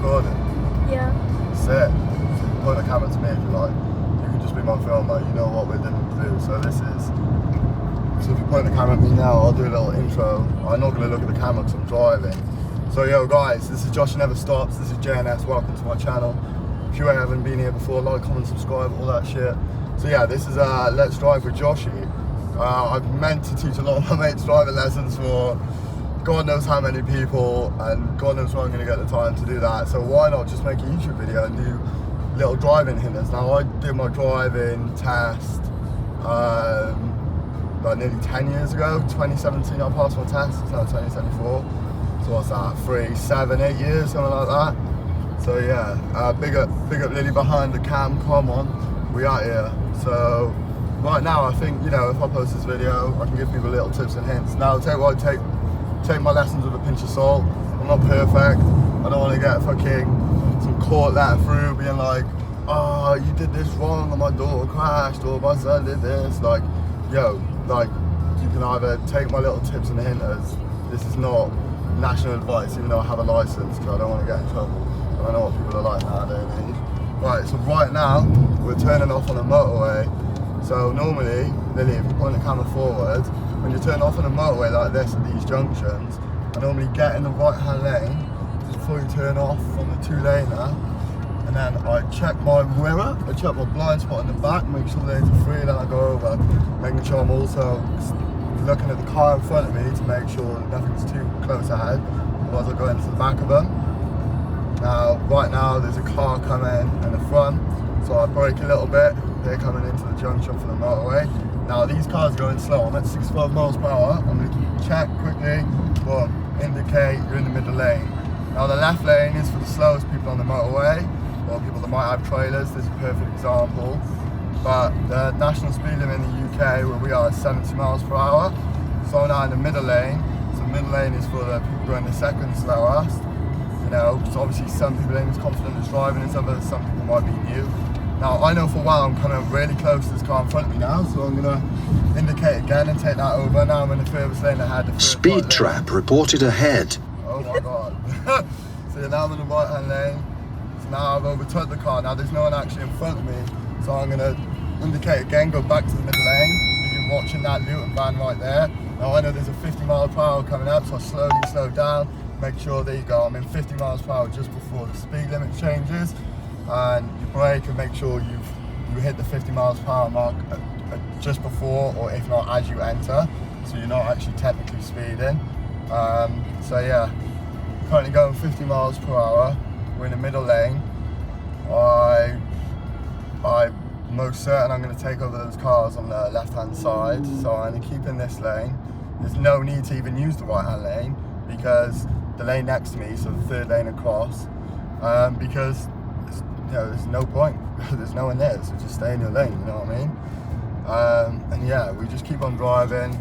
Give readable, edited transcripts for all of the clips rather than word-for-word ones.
recording? Yeah. Sick. So you can point the camera to me if you like. You can just be my filmer, you know what we're going to do. So this is, so if you point the camera at me now, I'll do a little intro. I'm not going to look at the camera because I'm driving. So yo guys, this is Josh Never Stops, this is JNS, welcome to my channel. If you haven't been here before, like, comment, subscribe, all that shit. So yeah, this is Let's Drive with Joshy. I've meant to teach a lot of my mates driving lessons for God knows how many people, and God knows when I'm going to get the time to do that. So why not just make a YouTube video and do little driving hinders. Now I did my driving test like nearly 10 years ago, 2017 I passed my test, it's now 2024. So what's that, 3, 7, 8 years, something like that. So yeah, big up Lily behind the cam, come on, we out here. So right now I think, you know, if I post this video, I can give people little tips and hints. Now I'll tell you what, I take my lessons with a pinch of salt. I'm not perfect, I don't want to get fucking some court letter through being like, oh, you did this wrong, or my daughter crashed, or my son did this. Like, yo, like, you can either take my little tips and hinters. This is not national advice, even though I have a license, because I don't want to get in trouble. I don't know what people are like nowadays. Right, so right now, we're turning off on a motorway. So normally, Lily, if you point the camera forward, when you turn off on a motorway like this at these junctions, I normally get in the right-hand lane before you turn off on the 2-laner, and then I check my mirror, I check my blind spot in the back, make sure there's a 3, then I go over, making sure I'm also looking at the car in front of me to make sure nothing's too close ahead, otherwise I go into the back of them. Now, right now there's a car coming in the front, so I brake a little bit, they're coming into the junction for the motorway. Now these cars are going slow, I'm at 65 miles per hour, I'm going to check quickly, boom, indicate you're in the middle lane. Now the left lane is for the slowest people on the motorway, or people that might have trailers. This is a perfect example. But the national speed limit in the UK, where we are, is 70 miles per hour. So now in the middle lane, so the middle lane is for the people going the second slowest. You know, so obviously some people ain't as confident as driving as others, some people might be new. Now I know for a while I'm coming really close to this car in front of me now, so I'm gonna indicate again and take that over. Now I'm in the furthest lane ahead. Speed trap reported ahead. Oh my God. So now I'm in the right hand lane. Now I've overtook the car, now there's no one actually in front of me, so I'm going to indicate again, go back to the middle lane. You've been watching that Luton van right there. Now I know there's a 50 mile per hour coming up, so I slowly slow down, make sure, there you go, I'm in 50 miles per hour just before the speed limit changes, and you brake and make sure you hit the 50 miles per hour mark just before, or if not as you enter, so you're not actually technically speeding. So yeah, currently going 50 miles per hour. We're in the middle lane. I'm most certain I'm going to take over those cars on the left-hand side, so I'm going to keep in this lane. There's no need to even use the right-hand lane because the lane next to me, so the third lane across, because there's no point. There's no one there, so just stay in your lane. You know what I mean? And yeah, we just keep on driving.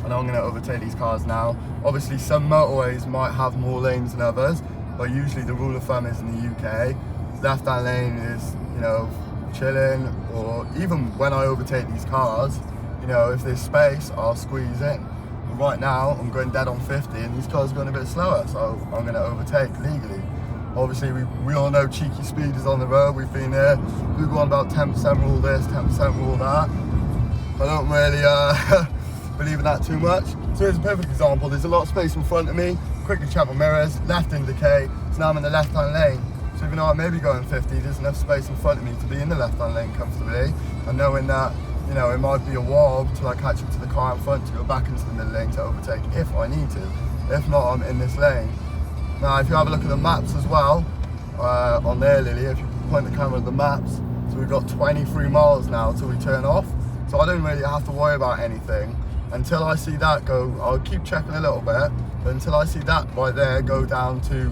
And I'm going to overtake these cars now. Obviously, some motorways might have more lanes than others. But usually the rule of thumb is in the UK, left-hand lane is, you know, chilling, or even when I overtake these cars, you know, if there's space, I'll squeeze in. But right now, I'm going dead on 50 and these cars are going a bit slower, so I'm going to overtake legally. Obviously, we all know cheeky speed is on the road, we've been there, we've gone about 10% rule this, 10% rule that. I don't really believe in that too much. So here's a perfect example, there's a lot of space in front of me, quickly check my mirrors, left indicate, so now I'm in the left-hand lane. So even though I may be going 50, there's enough space in front of me to be in the left-hand lane comfortably, and knowing that, you know, it might be a while till I catch up to the car in front to go back into the middle lane to overtake if I need to. If not, I'm in this lane. Now if you have a look at the maps as well, on there Lily, if you point the camera at the maps, so we've got 23 miles now till we turn off, so I don't really have to worry about anything. Until I see that go, I'll keep checking a little bit, but until I see that right there go down to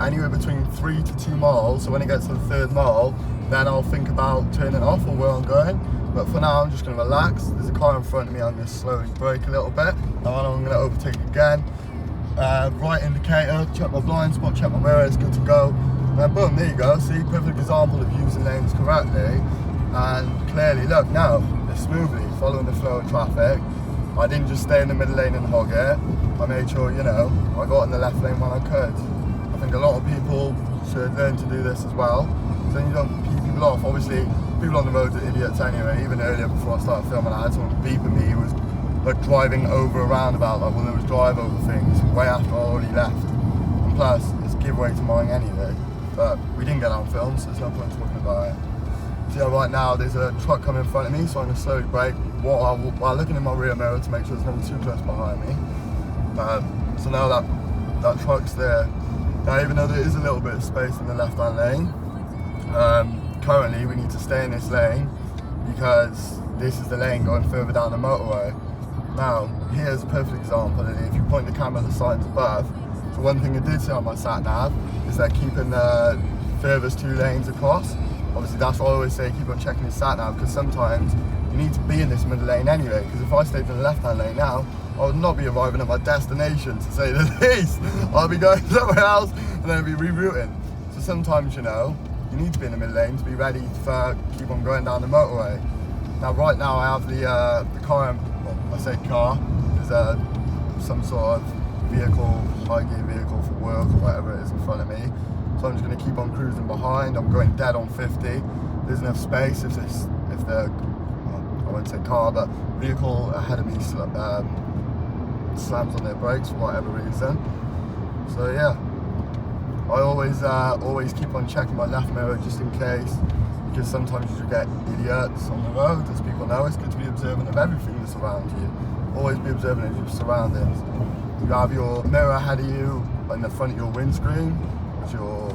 anywhere between 3 to 2 miles, so when it gets to the 3rd mile, then I'll think about turning off or where I'm going. But for now, I'm just going to relax. There's a car in front of me, I'm going to slowly brake a little bit, and then I'm going to overtake again. Right indicator, check my blind spot, check my mirror, it's good to go. And then boom, there you go. See, perfect example of using lanes correctly. And clearly, look, now, they're smoothly following the flow of traffic. I didn't just stay in the middle lane and hog it. I made sure, you know, I got in the left lane when I could. I think a lot of people should learn to do this as well, so then you don't pee people off. Obviously, people on the road are idiots anyway. Even earlier, before I started filming, I had someone beeping me who was like driving over a roundabout, like one of those drive over things, way after I already left. And plus, it's giveaway to mine anyway. But we didn't get on film, so there's no point talking about it. So yeah, right now there's a truck coming in front of me, so I'm going to slowly brake while looking in my rear mirror to make sure there's no one too close behind me. So now that truck's there. Now, even though there is a little bit of space in the left-hand lane, currently we need to stay in this lane because this is the lane going further down the motorway. Now, here's a perfect example. If you point the camera at the signs above, so one thing I did see on my sat nav is they're keeping the furthest 2 lanes across. Obviously, that's what I always say, keep on checking your sat nav, because sometimes you need to be in this middle lane anyway, because if I stayed in the left-hand lane now, I would not be arriving at my destination, to say the least. I'll be going somewhere else and then I'll be rerouting. So sometimes, you know, you need to be in the middle lane to be ready to keep on going down the motorway. Now, right now I have the car, well, I say car, there's some sort of vehicle, high gear vehicle for work or whatever it is in front of me. So I'm just going to keep on cruising behind. I'm going dead on 50. There's enough space if the I won't say car, but vehicle ahead of me slams on their brakes for whatever reason. So yeah, I always keep on checking my left mirror just in case, because sometimes you get idiots on the road. As people know, it's good to be observant of everything that's around you. Always be observant of your surroundings. You have your mirror ahead of you in the front of your windscreen, which is your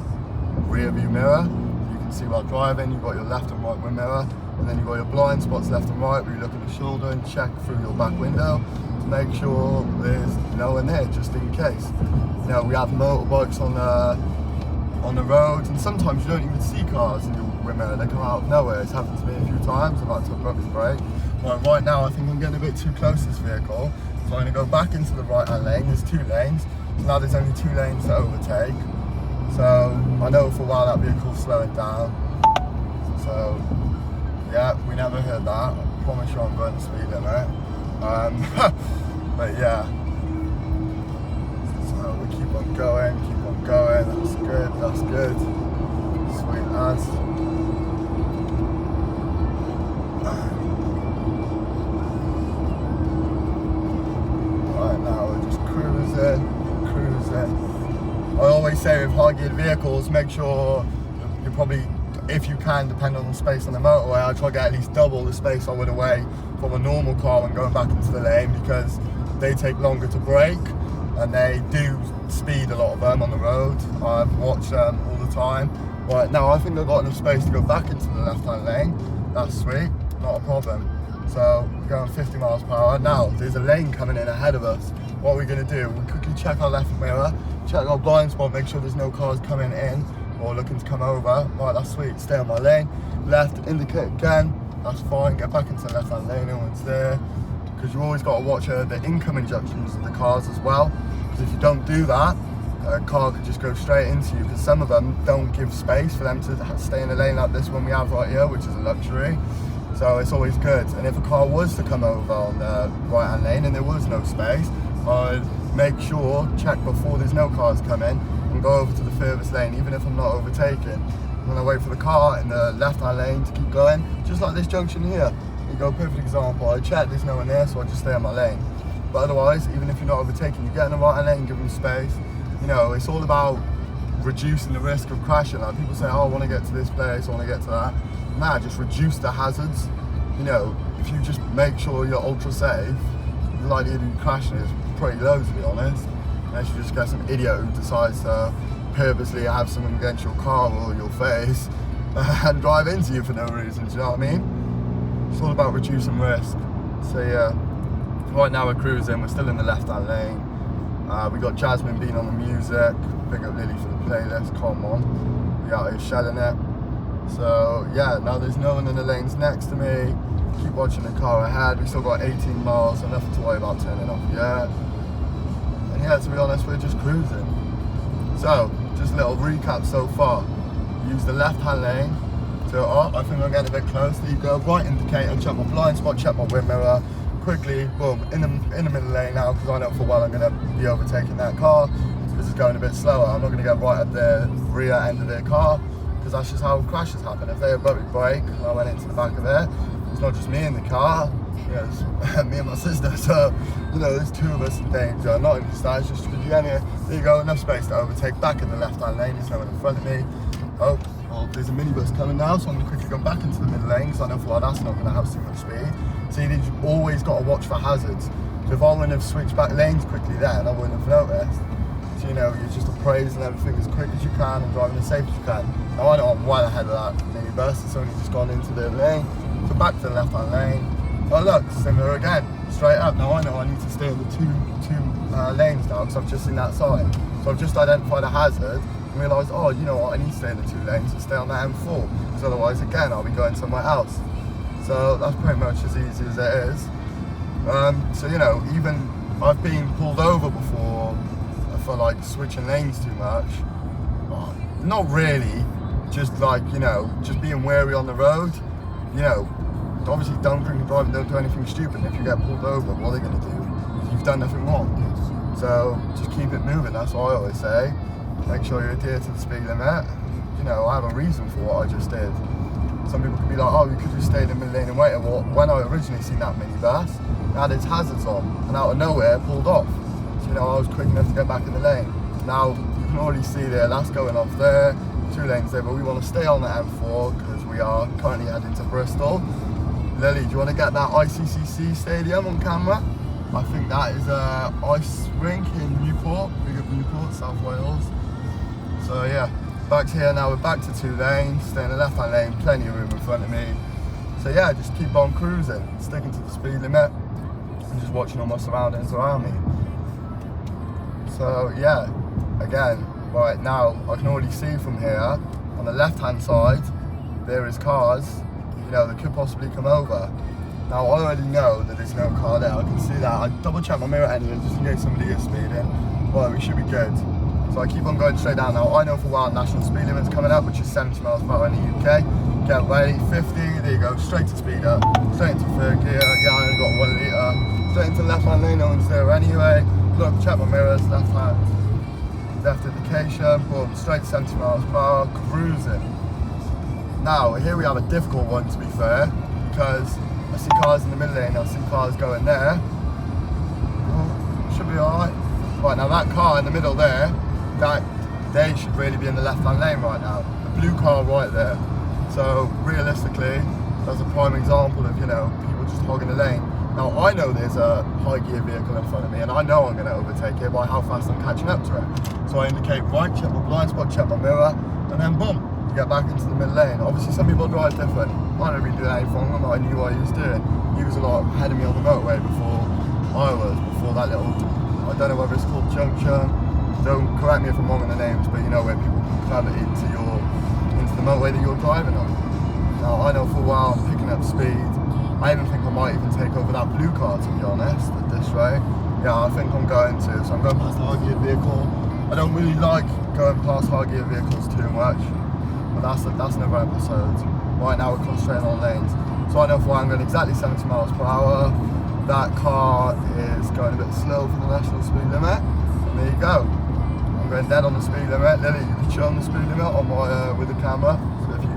rear view mirror. You can see while driving. You've got your left and right wind mirror, and then you've got your blind spots left and right where you look at the shoulder and check through your back window to make sure there's no one there, just in case. You know, we have motorbikes on the roads, and sometimes you don't even see cars in your wind mirror. They come out of nowhere. It's happened to me a few times. I've had to abruptly brake. Right now I think I'm getting a bit too close to this vehicle, so I'm going to go back into the right hand lane. There's 2 lanes, so now there's only 2 lanes to overtake. So I know for a while that vehicle's slowing down. So yeah, we never heard that. I promise you I'm going the speed limit. But yeah, so we keep on going. That's good. Sweet as. Right now we're just cruising. I always say with high geared vehicles, make sure you're probably, if you can, depending on the space on the motorway, I try to get at least double the space I would away from a normal car when going back into the lane, because they take longer to brake and they do speed, a lot of them on the road. I've watched them all the time. Right now I think I've got enough space to go back into the left hand lane. That's sweet, not a problem. So we're going 50 miles per hour. Now there's a lane coming in ahead of us. What we're going to do, we'll quickly check our left mirror, check our blind spot, make sure there's no cars coming in or looking to come over. Right, that's sweet, stay on my lane. Left, indicate again, that's fine. Get back into the left hand lane, no one's there. Because you always got to watch the incoming junctions of the cars as well. Because if you don't do that, a car could just go straight into you, because some of them don't give space for them to stay in a lane like this one we have right here, which is a luxury. So it's always good. And if a car was to come over on the right hand lane and there was no space, I'd make sure, check before there's no cars coming, and go over to the furthest lane, even if I'm not overtaking. When I wait for the car in the left hand lane to keep going, just like this junction here. You go, perfect example. I check there's no one there, so I just stay on my lane. But otherwise, even if you're not overtaking, you get in the right hand lane, give them space. You know, it's all about reducing the risk of crashing. Like people say, oh, I want to get to this place, I want to get to that. Nah, just reduce the hazards. You know, if you just make sure you're ultra safe, the likelihood of you crashing is pretty low, to be honest. Unless you just get some idiot who decides to purposely have someone against your car or your face and drive into you for no reason, do you know what I mean? It's all about reducing risk. So yeah, right now we're cruising, we're still in the left hand lane. We got Jasmine being on the music, big up Lily for the playlist, come on. We out here shelling it. So yeah, now there's no one in the lanes next to me. Keep watching the car ahead. We still got 18 miles, so nothing to worry about turning off yet. And yeah, to be honest, we're just cruising. So, just a little recap so far. Use the left hand lane. So, I think I'm getting a bit close. There you go, right indicator, check my blind spot, check my wind mirror. Quickly, boom, in the middle lane now, because I know for a while I'm going to be overtaking that car. Because it's going a bit slower. I'm not going to get right at the rear end of their car, because that's just how crashes happen. If they abruptly brake and I went into the back of it, it's not just me in the car, you know, it's me and my sister. So, you know, there's two of us in danger. Not even just that, it's just there you go, enough space to overtake back in the left-hand lane. There's no one in front of me. Oh, well, there's a minibus coming now, so I'm going to quickly go back into the middle lane, because I know for a while that's not going to have too much speed. So you've always got to watch for hazards. So if I wouldn't have switched back lanes quickly then, I wouldn't have noticed. So, you know, you're just appraising everything as quick as you can and driving as safe as you can. Now I know I'm well ahead of that minibus, it's only just gone into the lane. So back to the left-hand lane. Oh look, similar again, straight up. Now I know I need to stay in the two lanes now, because I've just seen that sign. So I've just identified a hazard and realised, oh, you know what, I need to stay in the 2 lanes and stay on the M4, because otherwise, again, I'll be going somewhere else. So that's pretty much as easy as it is. So, you know, even I've been pulled over before for like switching lanes too much. Well, not really, just like, you know, just being wary on the road. You know, obviously don't drink and drive and don't do anything stupid. If you get pulled over, what are they going to do? You've done nothing wrong. So just keep it moving, that's what I always say. Make sure you adhere to the speed limit. You know, I have a reason for what I just did. Some people could be like, oh, you could just stay in the middle lane and wait. Well, when I originally seen that minibus, it had its hazards on, and out of nowhere, pulled off. So, you know, I was quick enough to get back in the lane. Now, you can already see there, that's going off there, 2 lanes there, but we want to stay on the M4, because we are currently heading to Bristol. Lily, do you want to get that ICCC stadium on camera? I think that is a ice rink in Newport, big up Newport, South Wales. So yeah, back to here now, we're back to 2 lanes, stay in the left-hand lane, plenty of room in front of me. So yeah, just keep on cruising, sticking to the speed limit, and just watching all my surroundings around me. So yeah, again, right now, I can already see from here, on the left-hand side, there is cars, you know, that could possibly come over. Now, I already know that there's no car there, I can see that. I double-check my mirror anyway, just in case somebody is speeding. Well, we should be good. So I keep on going straight down. Now, I know for a while national speed limit's coming up, which is 70 miles per hour in the UK. Get ready, 50, there you go, straight to speed up, straight into 3rd gear. Yeah, I only got 1 litre. Straight into left-hand lane, no one's there anyway. Look, check my mirrors, left indication, boom, straight 70 miles per hour, cruising. Now, here we have a difficult one, to be fair, because I see cars in the middle lane, I see cars going there. Oh, should be alright. Right, now that car in the middle there, they should really be in the left-hand lane right now. The blue car right there. So, realistically, that's a prime example of, you know, people just hogging the lane. Now, I know there's a high gear vehicle in front of me, and I know I'm going to overtake it by how fast I'm catching up to it. So I indicate right, check my blind spot, check my mirror, and then boom, you get back into the middle lane. Obviously, some people drive different. I don't really do anything wrong, I knew what he was doing. He was a lot ahead of me on the motorway before that little, I don't know whether it's called junction. Don't correct me if I'm wrong on the names, but you know, where people can come into the motorway that you're driving on. Now, I know for a while I'm picking up speed. I even think I might even take over that blue car, to be honest, at this rate. Yeah, I think I'm going to. So I'm going past the high gear vehicle. I don't really like going past high gear vehicles too much, but that's another episode. Right now we're concentrating on lanes. So I know for I'm going exactly 70 miles per hour. That car is going a bit slow for the national speed limit. And there you go. I'm going dead on the speed limit. Lily, you can show on the speed limit on my with the camera. So if you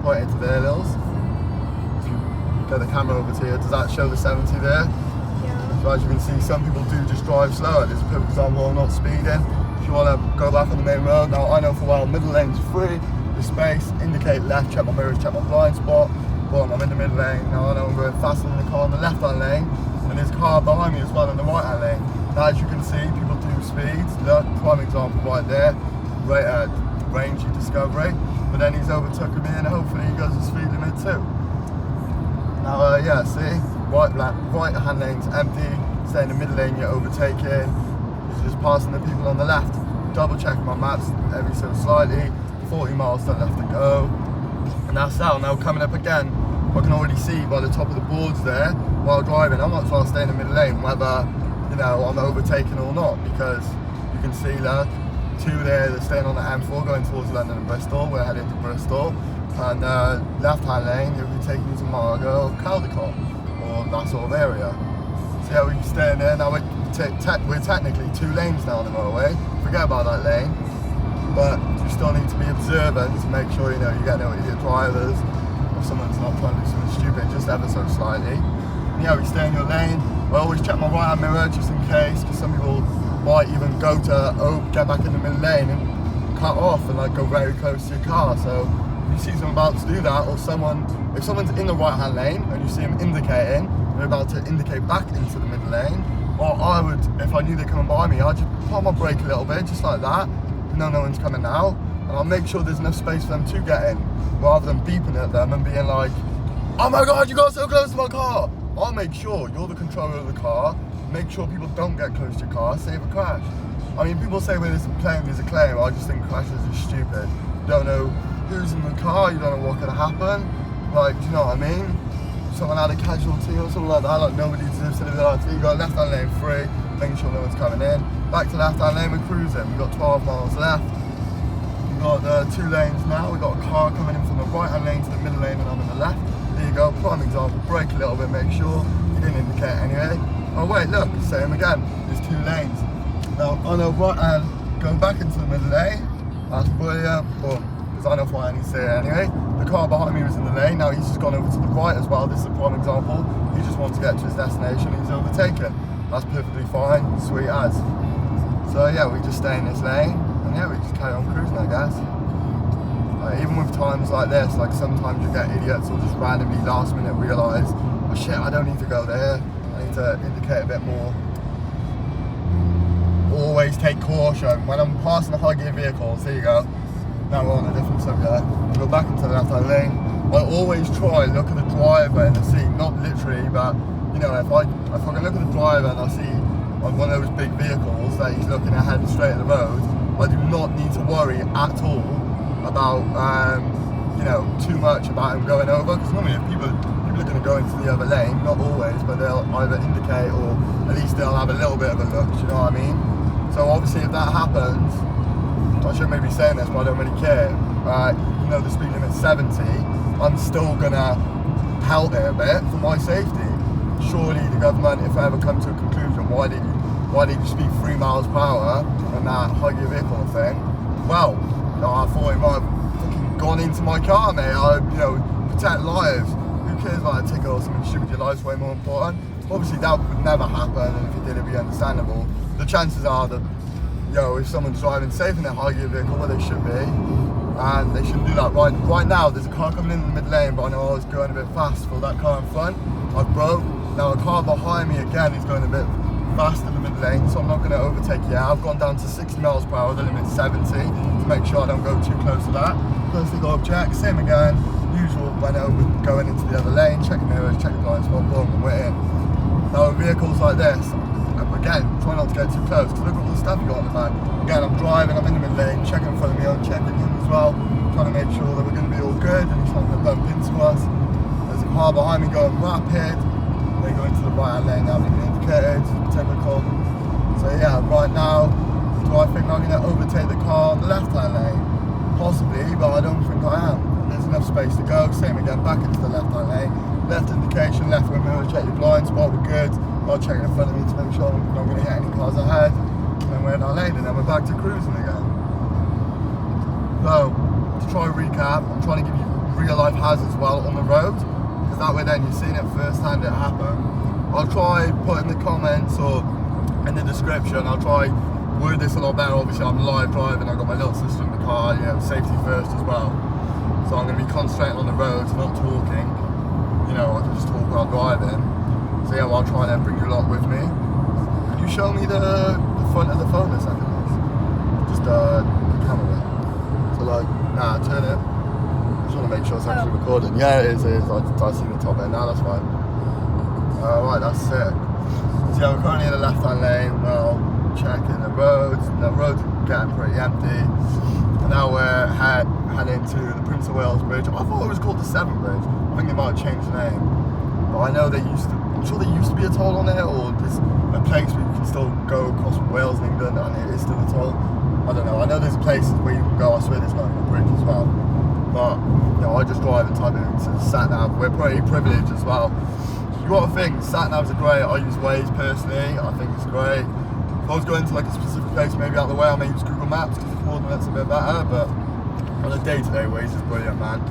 point it to there, Lils. Get the camera over to here, does that show the 70 there? Yeah. So as you can see, some people do just drive slower. There's a perfect example of not speeding. If you want to go back on the main road, now I know for a while middle lane's free, there's space, indicate left, check my mirrors, check my blind spot. Boom, I'm in the middle lane. Now I know I'm going faster than the car on the left hand lane, and there's a car behind me as well on the right hand lane. Now as you can see, people do speeds. Look, prime example right there, rangy discovery. But then he's overtaken me and hopefully he goes the speed limit too. Now, yeah, see, right hand lane's empty, stay in the middle lane, you're overtaking, you're just passing the people on the left. Double check my maps every so slightly, 40 miles to left to go, and that's that. Now coming up again, I can already see by the top of the boards there, while driving, I'm not trying to stay in the middle lane, whether, you know, I'm overtaking or not, because you can see, look, 2 there, they're staying on the M4 going towards London and Bristol, we're heading to Bristol. And left-hand lane, it will be taking you to Margate, Caldecott, or that sort of area. So yeah, we can stay in there. Now we're technically 2 lanes now on the motorway. Forget about that lane. But you still need to be observant to make sure, you know, you get no idiot drivers or someone's not trying to do something stupid just ever so slightly. And yeah, we stay in your lane. I always check my right hand mirror just in case, because some people might even go to get back in the middle lane and cut off and like go very close to your car. So if you see someone about to do that, or if someone's in the right hand lane and you see them indicating, they're about to indicate back into the middle lane, or I would, if I knew they're coming by me, I'd just put on my brake a little bit, just like that. No one's coming now, and I'll make sure there's enough space for them to get in, rather than beeping at them and being like, oh my god, you got so close to my car. I'll make sure you're the controller of the car, make sure people don't get close to your car, save a crash. I mean, people say when there's a claim, I just think crashes are stupid. You don't know who's in the car, you don't know what could happen, like, do you know what I mean? Someone had a casualty or something like that, like nobody deserves to live their life. You got left hand lane free, making sure no one's coming in. Back to left hand lane, we're cruising. We've got 12 miles left. We've got 2 lanes now. We've got a car coming in from the right hand lane to the middle lane, and I'm in the left. There you go, prime example. Brake a little bit, make sure you didn't indicate anyway. Oh wait, look, same again. There's 2 lanes. Now on the right hand, going back into the middle lane. That's brilliant. Boom. Because I know what I need to say anyway. The car behind me was in the lane. Now he's just gone over to the right as well. This is a prime example. He just wants to get to his destination. He's overtaken. That's perfectly fine. Sweet as. So yeah, we just stay in this lane, and yeah, we just carry on cruising, I guess. Even with times like this, like sometimes you get idiots who'll just randomly last minute realise, oh shit, I don't need to go there, I need to indicate a bit more. Always take caution. When I'm passing the high gear vehicles, there you go, now we're on a different subject, go back into the left hand lane. I always try look at the driver in the seat, not literally, but you know, if I can look at the driver and I see on one of those big vehicles that he's looking ahead straight at the road, I do not need to worry at all about you know, too much about him going over, because normally if people are going to go into the other lane, not always, but they'll either indicate or at least they'll have a little bit of a look, do you know what I mean? So obviously if that happens, I shouldn't maybe be saying this, but I don't really care. You know, the speed limit's 70, I'm still gonna halt it a bit for my safety. Surely the government, if I ever come to a conclusion, why did you speed 3 miles per hour on that high gear vehicle thing? Well, you know, I thought it might have fucking gone into my car, mate. You know, protect lives. Who cares about a ticket or something stupid? Your life's way more important. Obviously that would never happen, and if it did, it'd be understandable. The chances are that, you know, if someone's driving safe in their high gear vehicle, well, they should be, and they shouldn't do that. Right now, there's a car coming in the mid lane, but I know I was going a bit fast for that car in front. I broke. Now a car behind me again is going a bit fast in the mid lane, so I'm not going to overtake yet. I've gone down to 60 miles per hour, the limit's 70, to make sure I don't go too close to that. First thing object, same again, usual when over going into the other lane, check mirrors, check the blind spot, boom, and we're in. Now with vehicles like this, again, try not to get too close, because look at all the stuff you got on the back. Again, I'm driving, I'm in the mid lane, checking in front of me, I'm checking him as well, trying to make sure that we're going to be all good and he's not going to bump into us. There's a car behind me going rapid, they go into the right hand lane now, being indicated, typical. So yeah, right now, do I think I'm going to overtake the car on the left hand lane? Possibly, but I don't think I am. There's enough space to go, same again, back into the left hand lane. Left indication, left rear mirror, check your blind spot, we're good. I'll check in front of me to make sure I'm not going to hit any cars ahead. And then we're in our lane, and then we're back to cruising again. So, to try and recap, I'm trying to give you real life hazards while on the road, because that way then you're seeing it firsthand it happen. I'll try put in the comments or in the description, I'll try word this a lot better. Obviously I'm live driving, I've got my little sister in the car, you know, safety first as well. So I'm going to be concentrating on the roads, not talking. You know, I can just talk while driving. So yeah, well, I'll try and bring you along with me. Could you show me the front of the phone a second, please? Just the camera. So like, nah, turn it. Just want to make sure it's actually recording. Yeah, it is. I see the top end now, that's fine. Right, that's sick. So yeah, we're currently in the left hand lane. Well, checking the roads. The roads are getting pretty empty. And now we're heading to the Prince of Wales Bridge. I thought it was called the Severn Bridge. I think they might have changed the name. But I know I'm sure there used to be a toll on it, or there's a place where you can still go across from Wales and England and it is still a toll. I don't know. I know there's places where you can go. I swear there's not even a bridge as well. But you know, I just drive and type it into the sat nav. We're pretty privileged as well. you got to think, sat-navs are great. I use Waze personally, I think it's great. If I was going to like a specific place maybe out of the way, I may use Google Maps because the coordinates are a bit better, but on a day-to-day, Waze is brilliant, man.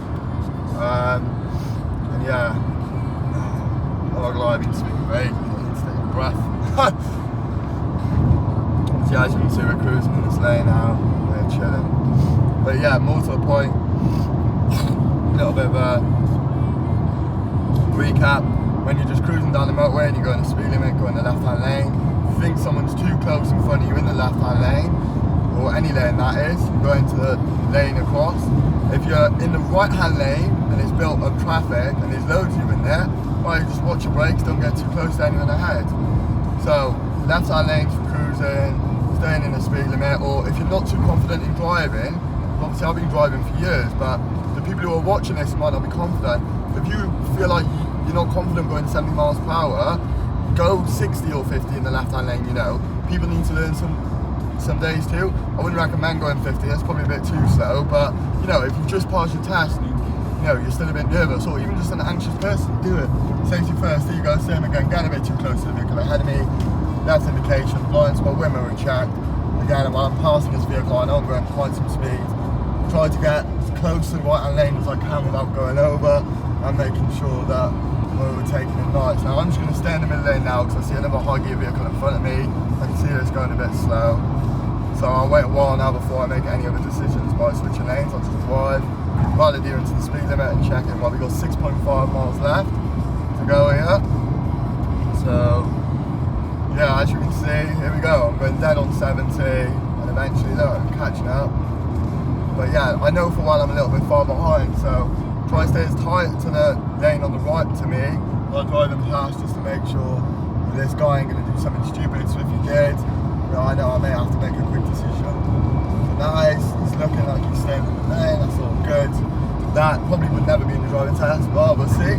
And yeah, I'm not gonna lie, I've been speaking great, I need to take a breath. So yeah, as you can see, we're cruising in this lane now, we're chilling. But yeah, more to the point, a little bit of a recap. When you're just cruising down the motorway and you go in the speed limit, go in the left-hand lane, if you think someone's too close in front of you in the left-hand lane, or any lane that is, you go into the lane across. If you're in the right-hand lane and it's built up traffic and there's loads of you in there, well, you just watch your brakes, don't get too close to anyone ahead. So, left-hand lane for cruising, staying in the speed limit, or if you're not too confident in driving, obviously I've been driving for years, but the people who are watching this might not be confident. If you feel like you're not confident going 70 miles per hour, go 60 or 50 in the left-hand lane, you know. People need to learn some days too. I wouldn't recommend going 50, that's probably a bit too slow, but you know, if you just passed your test and you know, you're still a bit nervous, or even just an anxious person, do it. Safety first, there you go, same again, get a bit too close to the vehicle ahead of me, left indication, blind spot, when we're in check. Again, while I'm passing this vehicle, I know I'm going quite some speed. Try to get as close to the right-hand lane as I can without going over, and making sure that we're overtaking it nice. Now I'm just going to stay in the middle lane now because I see another high gear vehicle in front of me. I can see that it's going a bit slow. So I'll wait a while now before I make any other decisions by switching lanes. I'll just drive, right adherence to the speed limit and check it. Well, we've got 6.5 miles left to go here. So yeah, as you can see, here we go. I'm going dead on 70 and eventually look, I'm catching up. But yeah, I know for a while I'm a little bit far behind, so try to stay as tight to the lane on the right to me while driving past, just to make sure that this guy ain't going to do something stupid. So if he did, you know, I know I may have to make a quick decision. But nice, he's looking like he's staying in the lane, that's all good. That probably would never be in the driving test, but we'll see.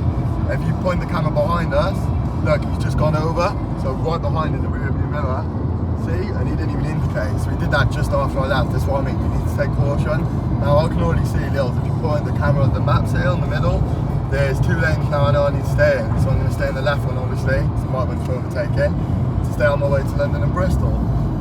If you point the camera behind us, look, he's just gone over, so right behind in the rear view mirror, see, and he didn't even indicate, so he did that just after I left. That's what I mean, you need to take caution. Now I can already see, Lils, if you point the camera at the maps here in the middle, there's 2 lanes now I know I need to stay in, so I'm going to stay in the left one obviously, so I might want to overtake in, to stay on my way to London and Bristol.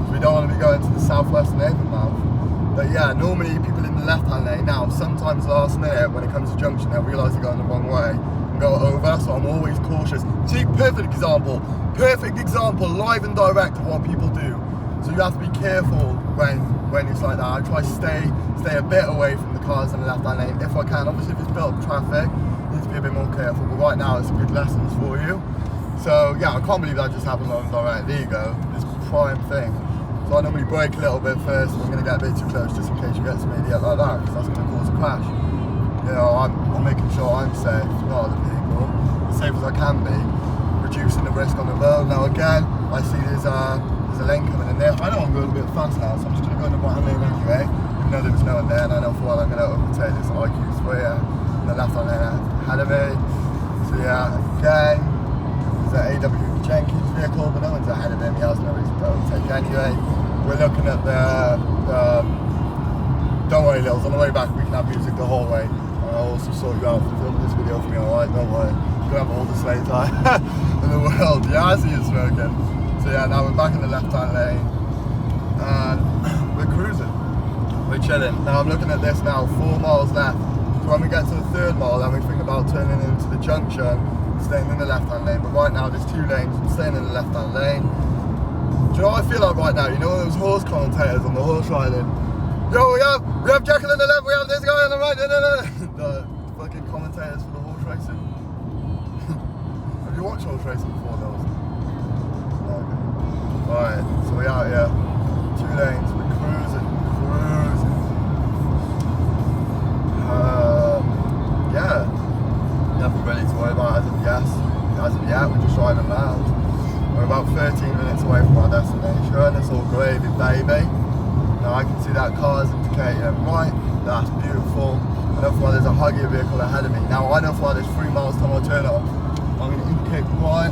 So we don't want to be going to the southwest and Avonmouth. But yeah, normally people in the left-hand lane now, sometimes last minute when it comes to junction, they'll realise they're going the wrong way and go over, so I'm always cautious. See, perfect example, live and direct of what people do. So you have to be careful when it's like that. I try to stay a bit away from the cars in the left-hand lane if I can. Obviously if it's built up traffic, you need to be a bit more careful, but right now it's a good lessons for you. So yeah, I can't believe that just happened live and direct. There you go, this prime thing. So I normally brake a little bit first, and I'm going to get a bit too close just in case you get to me like that, because that's going to cause a crash. You know, I'm making sure I'm safe, not other people, as safe as I can be, reducing the risk on the road. Now again, I see there's a lane coming in there. I know I'm going a bit fast now, so I'm just going to go in the right lane anyway, even though there was no one there, and I know for a while I'm going to overtake this IQ3 in the left hand lane ahead of me. So yeah, again, there's an AW Jenkins vehicle, but no one's ahead of him, he has no reason to overtake anyway. We're looking at don't worry, Lils, on the way back we can have music the whole way. I'll also sort you out for filming this video for me, alright, don't worry. You're gonna have all the slate time in the world. Yeah, I see you smoking. So yeah, now we're back in the left-hand lane and we're cruising. We're chilling. Now I'm looking at this now, 4 miles left. So when we get to the 3rd mile, then we think about turning into the junction, staying in the left-hand lane. But right now there's 2 lanes, I'm staying in the left-hand lane. Do you know what I feel like right now? You know those horse commentators on the horse riding? Yo, we have Jekyll on the left, we have this guy on the right, the fucking commentators for the horse racing. Have you watched horse racing before, those? Okay. Alright, so we're out here. 2 lanes, we're cruising. Yeah. Nothing really to worry about as of yet, we're just driving around. We're about 13 minutes away from our destination. It's all gravy, baby. Now I can see that car's indicating right. That's beautiful. I know for why there's a huggy vehicle ahead of me. Now I know for why there's 3 miles till I turn off. I'm going to indicate right.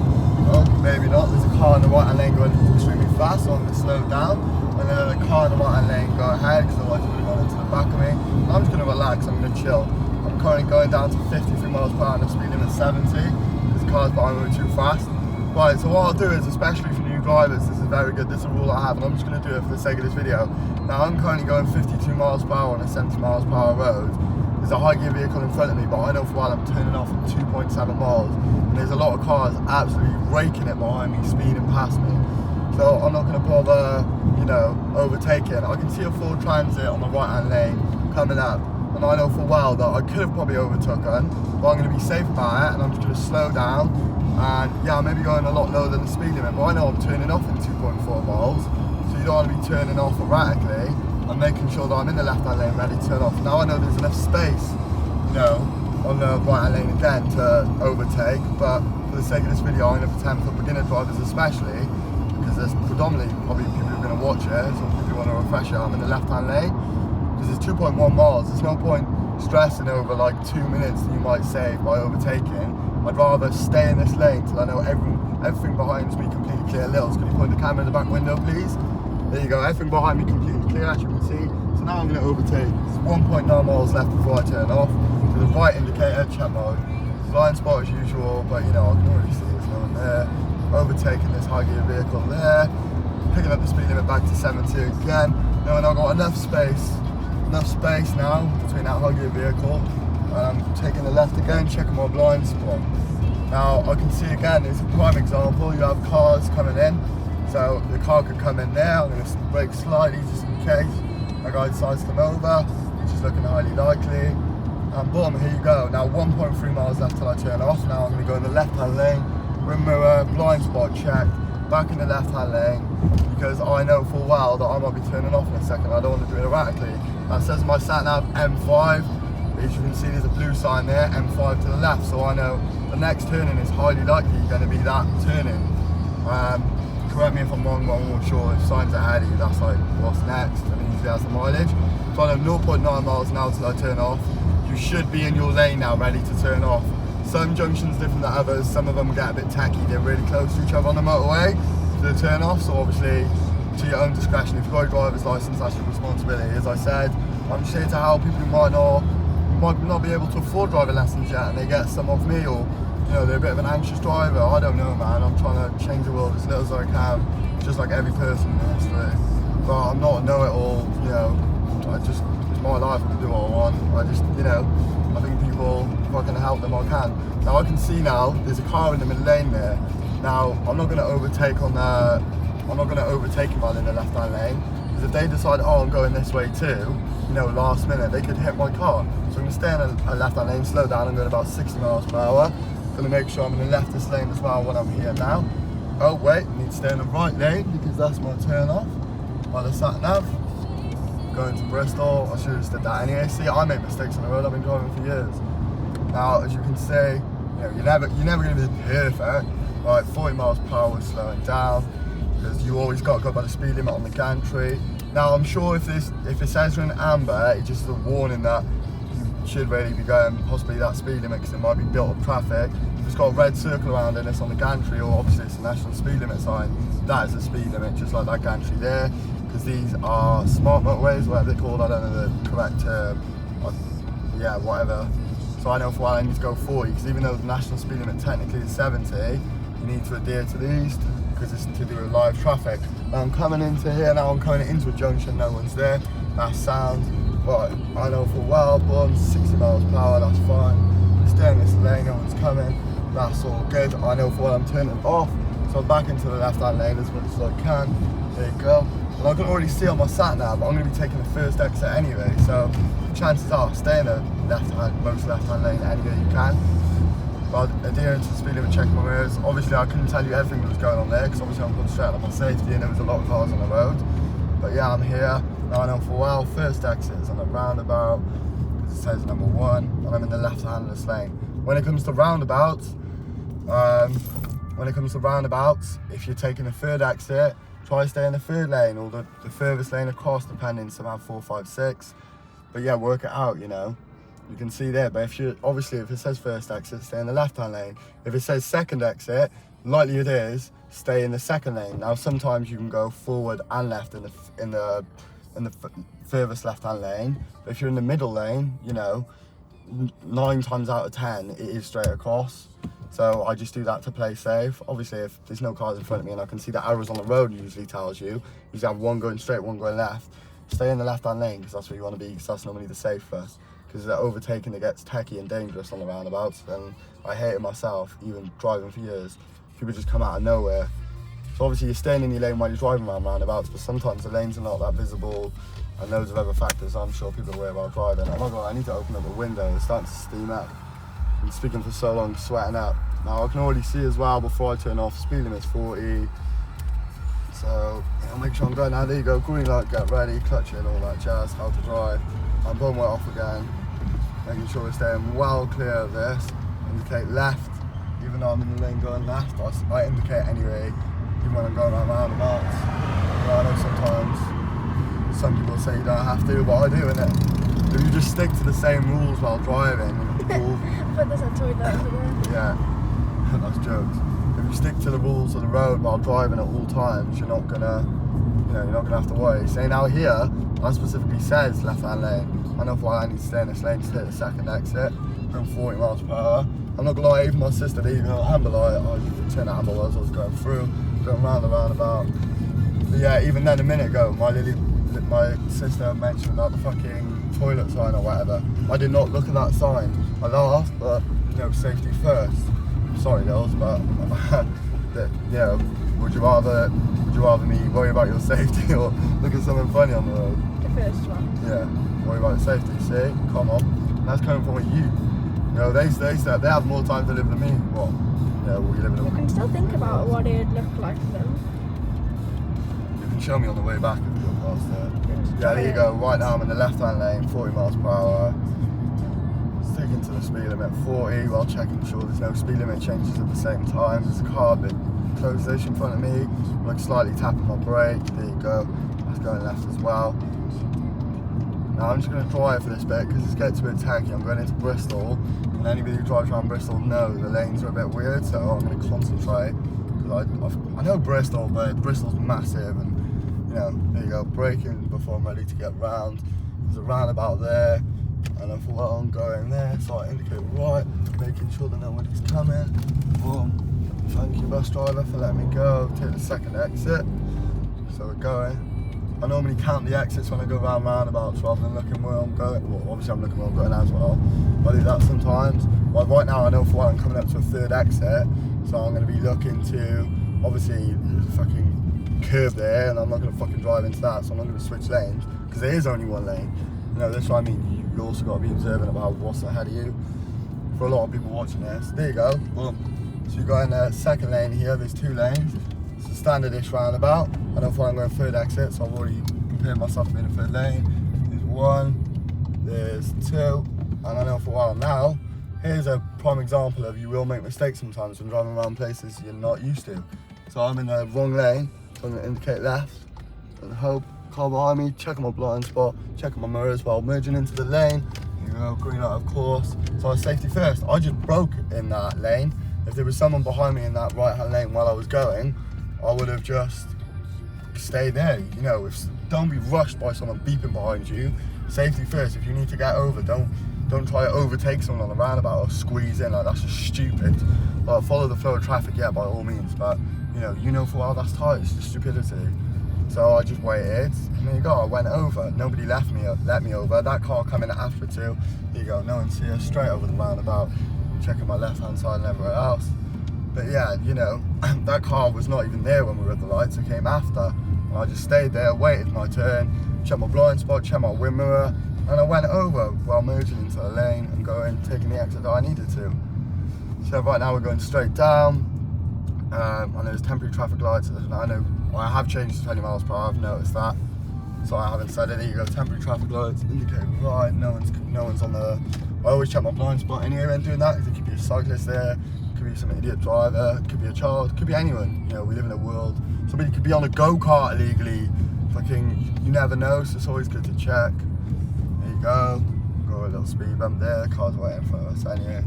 Oh, maybe not. There's a car in the right hand lane going extremely fast, so I'm going to slow down. And then a car in the right hand lane go ahead, because otherwise it's going to go into the back of me. I'm just going to relax. I'm going to chill. I'm currently going down to 53 miles per hour and the speed limit 70. There's the cars behind me were too fast. Right, so what I'll do is, especially for new drivers, this is very good, this is a rule I have, and I'm just going to do it for the sake of this video. Now I'm currently going 52 miles per hour on a 70 miles per hour road. There's a high gear vehicle in front of me, but I know for a while I'm turning off at 2.7 miles, and there's a lot of cars absolutely raking it behind me, speeding past me. So I'm not going to bother, you know, overtaking. I can see a Ford Transit on the right hand lane coming up, and I know for a while that I could have probably overtaken, but I'm going to be safe about it, and I'm just going to slow down. And yeah, I may be going a lot lower than the speed limit, but I know I'm turning off in 2.4 miles, so you don't want to be turning off erratically. I'm making sure that I'm in the left hand lane ready to turn off. Now I know there's enough space, you know, on the right hand lane again to overtake, but for the sake of this video I'm going to pretend for beginner drivers especially, because there's predominantly probably people who are going to watch it, so if you want to refresh it, I'm in the left hand lane, because it's 2.1 miles, there's no point stressing over like 2 minutes that you might save by overtaking. I'd rather stay in this lane till I know everything behind me completely clear. Lils, can you point the camera in the back window, please? There you go, everything behind me completely clear, as you can see. So now I'm going to overtake. There's 1.9 miles left before I turn off. To the right indicator, check mode. Blind spot as usual, but you know, I can already see there's no one there. Overtaking this high gear vehicle there. Picking up the speed limit back to 70 again. Now I've got enough space now between that high gear vehicle. Taking the left again, checking my blind spot. Now I can see again, it's a prime example, you have cars coming in, so the car could come in there. I'm going to brake slightly just in case a guy decides to come over, which is looking highly likely, and boom, here you go. Now 1.3 miles left till I turn off. Now I'm going to go in the left hand lane, rear mirror, blind spot checked, back in the left hand lane, because I know for a while that I might be turning off in a second. I don't want to do it erratically. That says my sat nav M5. As you can see, there's a blue sign there, M5 to the left, so I know the next turning is highly likely going to be that turning. Correct me if I'm wrong, but I'm not sure. If signs are ahead of you, that's like what's next, and it usually has the mileage. So I know 0.9 miles now till I turn off. You should be in your lane now, ready to turn off. Some junctions different than others, some of them get a bit tacky, they're really close to each other on the motorway to the turn off, so obviously to your own discretion. If you've got a driver's license, that's your responsibility. As I said, I'm just here to help people who might not be able to afford driving lessons yet, and they get some off me, or you know, they're a bit of an anxious driver. I don't know, man. I'm trying to change the world as little as I can, just like every person in history. But I'm not a know-it-all, you know. It's my life, I can do what I want. I think people, if I can help them, I can. Now I can see now there's a car in the middle lane there. Now I'm not going to overtake him while in the left-hand lane, because if they decide, oh, I'm going this way too, you know, last minute, they could hit my car. So I'm going to stay in a left-hand lane, slow down. I'm going about 60 miles per hour. Going to make sure I'm in the leftist lane as well when I'm here now. Oh wait, I need to stay in the right lane because that's my turn off by the sat nav. Going to Bristol, I should have just did that anyway. See, I make mistakes on the road, I've been driving for years. Now, as you can see, you know, you're never going to be perfect. Right, 40 miles per hour slowing down, because you always got to go by the speed limit on the gantry. Now, I'm sure if it says you're in amber, it's just a warning that you should really be going possibly that speed limit, because it might be built up traffic. If it's got a red circle around it and it's on the gantry, or obviously it's a national speed limit sign, that is a speed limit, just like that gantry there. Because these are smart motorways, whatever they're called, I don't know the correct term, yeah, whatever. So I know for a while I need to go 40, because even though the national speed limit technically is 70, you need to adhere to these, because it's to do with live traffic. Now I'm coming into here, now I'm coming into a junction, no one's there, that's sound. But I know for a while, boom, 60 miles per hour, that's fine. Stay in this lane, no one's coming, that's all good. I know for a while I'm turning off, so I'm back into the left-hand lane as much as I can. There you go. And I can already see on my sat nav, but I'm going to be taking the first exit anyway, so chances are stay in the most left-hand lane anywhere you can. But adhering to the speed limit, checking my mirrors. Obviously I couldn't tell you everything that was going on there, because obviously I'm concentrating on my safety and there was a lot of cars on the road. But yeah, I'm here. Now I know for a while, first exit is on a roundabout, because it says number 1, and I'm in the left-hand lane. When it comes to roundabouts, if you're taking the third exit, try to stay in the third lane, or the furthest lane across, depending, so around 4, 5, 6. But yeah, work it out, you know. You can see there, but if it says first exit, stay in the left-hand lane. If it says second exit, likely it is, stay in the second lane. Now sometimes you can go forward and left in the furthest left-hand lane, but if you're in the middle lane, you know, 9 times out of 10 it is straight across. So I just do that to play safe. Obviously, if there's no cars in front of me and I can see the arrows on the road, usually tells you have one going straight, one going left. Stay in the left-hand lane because that's where you want to be, because that's normally the safest. Because the overtaking that gets techie and dangerous on the roundabouts, and I hate it myself, even driving for years. People just come out of nowhere. So obviously you're staying in your lane while you're driving around roundabouts, but sometimes the lanes are not that visible, and loads of other factors I'm sure people are aware while driving. I'm not gonna lie, I need to open up the window, it's starting to steam up. Been speaking for so long, sweating up. Now I can already see as well before I turn off, speed limit's 40. So I'll make sure I'm going now. There you go, green light, get ready, clutch it, all that jazz, how to drive. I'm pulling right off again, making sure we're staying well clear of this. Indicate left, even though I'm in the lane going left, I indicate anyway, even when I'm going around roundabouts. I know sometimes some people say you don't have to, but I do, innit? If you just stick to the same rules while driving, But there's a toilet over there. Yeah, that's jokes. If you stick to the rules of the road while driving at all times, you're not gonna have to worry. Saying out here, that specifically says left-hand lane. I know why I need to stay in this lane to hit the second exit, going 40 miles per hour. I'm not gonna lie, even my sister didn't even amber light. I turned amber light as I was going through, going round the roundabout. But yeah, even then a minute ago, my sister mentioned about the fucking toilet sign or whatever. I did not look at that sign. I laughed, but safety first. Sorry girls, but would you rather me worry about your safety or look at something funny on the road? The first one. Yeah, worry about your safety, see? Come on. That's coming from you. They have more time to live than me. What? Yeah, we live in a... You can still think about what it'd look like for them. You can show me on the way back if you're past there. Yeah, there you go. Right now I'm in the left-hand lane, 40 miles per hour. Sticking to the speed limit, 40, while checking sure there's no speed limit changes at the same time. There's a car a bit close-ish in front of me. I'm like slightly tapping my brake. There you go. That's going left as well. Now I'm just going to drive for this bit because it gets a bit tacky. I'm going into Bristol, and anybody who drives around Bristol knows the lanes are a bit weird, so I'm going to concentrate. Because I know Bristol, but Bristol's massive, and there you go, braking before I'm ready to get round. There's a roundabout there, and I thought, well, I'm going there, so I indicate right, making sure that nobody's coming. Boom. Thank you, bus driver, for letting me go. Take the second exit. So we're going. I normally count the exits when I go around roundabouts rather than looking where I'm going. Well, obviously I'm looking where I'm going as well. But I do that sometimes. But right now I know for what I'm coming up to a third exit, so I'm going to be looking to, obviously, there's a fucking curve there, and I'm not going to fucking drive into that, so I'm not going to switch lanes, because there is only one lane. That's what I mean. You also got to be observant about what's ahead of you. For a lot of people watching this, there you go. Boom. So you got in the second lane here. There's two lanes. It's a standard-ish roundabout. I know for I'm going third exit, so I've already prepared myself to be in the third lane. There's one. There's two. And I know for a while now. Here's a prime example of you will make mistakes sometimes when driving around places you're not used to. So I'm in the wrong lane. So I'm going to indicate left and hope car behind me, checking my blind spot, checking my mirrors while merging into the lane. Green light of course. So I was safety first. I just broke in that lane. If there was someone behind me in that right hand lane while I was going, I would have just stayed there. Don't be rushed by someone beeping behind you. Safety first. If you need to get over, don't try to overtake someone on the roundabout or squeeze in. Like, that's just stupid. Like, follow the flow of traffic, yeah, by all means, but for a while that's tight. It's just stupidity. So I just waited, and there you go, I went over. Nobody let me over. That car coming after too. There you go, no one's here, straight over the roundabout. Checking my left-hand side and everywhere else. But yeah, that car was not even there when we were at the lights, it came after. And I just stayed there, waited my turn, checked my blind spot, checked my wind mirror, and I went over while merging into the lane and taking the exit that I needed to. So right now we're going straight down. And there's temporary traffic lights. I know I have changed to 20 miles per hour, I've noticed that. So I haven't said it. There you go, temporary traffic lights, indicate right, no one's on the... I always check my blind spot anyway when doing that, because it could be a cyclist there, could be some idiot driver, could be a child, could be anyone. We live in a world. Somebody could be on a go-kart illegally. You never know, so it's always good to check. There you go. Got a little speed bump there, the car's waiting for us anyway.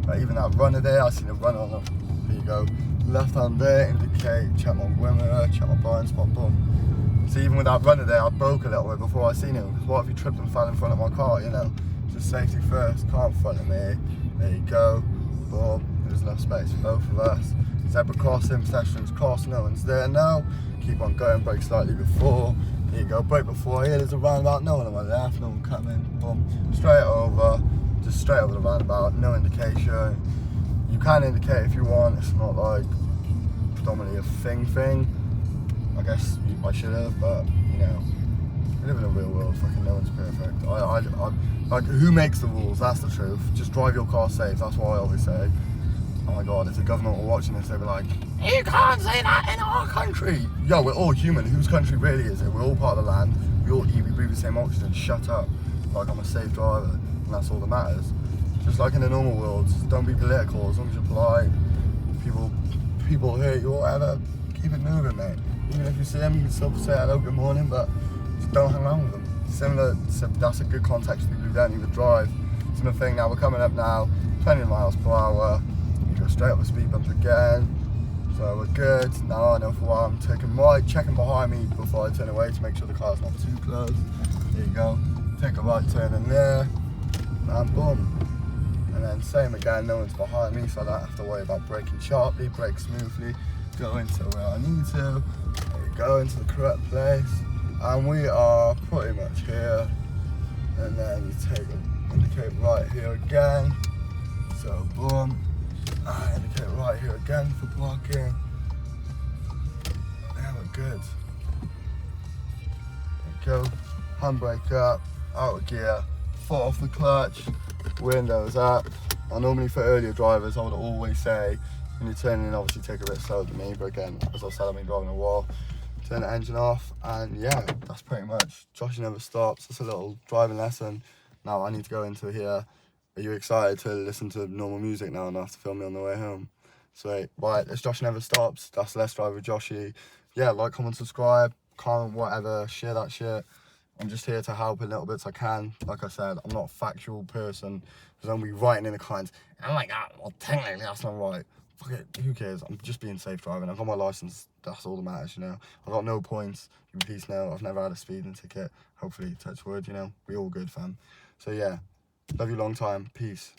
But even that runner there, I seen a runner on the... There you go. Left hand there, indicate, check my wind mirror, check my blind spot, boom. So even with that runner there, I broke a little bit before I seen him. Because what if he tripped and fell in front of my car, Just safety first, car in front of me. There you go, boom. There's enough space for both of us. Zebra crossing, pedestrians cross, no one's there now. Keep on going, brake slightly before. Here you go, brake before. Here, there's a roundabout, no one on my left, no one coming. Boom, straight over, just straight over the roundabout, no indication. You can indicate if you want, it's not like predominantly a thing. I guess I should have, but you know, we live in a real world, fucking no one's perfect. Like, who makes the rules? That's the truth. Just drive your car safe, that's what I always say. Oh my god, if the government were watching this, they'd be like, you can't say that in our country. Yo, we're all human, whose country really is it? We're all part of the land, we all eat, we breathe the same oxygen, shut up. Like, I'm a safe driver, and that's all that matters. Just like in the normal world, don't be political, as long as you're polite. People hurt you or whatever, keep it moving, mate. Even if you see them, you can still say hello, good morning, but just don't hang around with them. That's a good context for people who don't even drive. Similar thing now, we're coming up now, 20 miles per hour. You go straight up the speed bump again. So we're good. Now I know for what I'm taking right, checking behind me before I turn away to make sure the car's not too close. There you go. Take a right turn in there, and boom. And then same again, no one's behind me, so I don't have to worry about braking sharply, brake smoothly, go into where I need to. There you go, into the correct place. And we are pretty much here. And then you indicate right here again. So boom. Indicate right here again for parking. Yeah, we're good. There you go. Handbrake up, out of gear, foot off the clutch, windows up. And normally for earlier drivers, I would always say, when you're turning in, obviously take a bit slower than me, but again, as I said, I've been driving a while. Turn the engine off, and yeah, that's pretty much. Josh never stops. It's a little driving lesson. Now I need to go into here. Are you excited to listen to normal music now and not have to film me on the way home? Sweet. Right, it's Josh Never Stops. That's Let's Drive with Joshy. Yeah, like, comment, subscribe, comment, whatever, share that shit. I'm just here to help in little bits I can. Like I said, I'm not a factual person because I'm be writing in the comments, oh my god, well technically that's not right. Fuck it, who cares? I'm just being safe driving. I've got my license, that's all that matters, you know. I've got no points, you please know. I've never had a speeding ticket. Hopefully, touch wood, you know. We all good, fam. So yeah, love you long time, peace.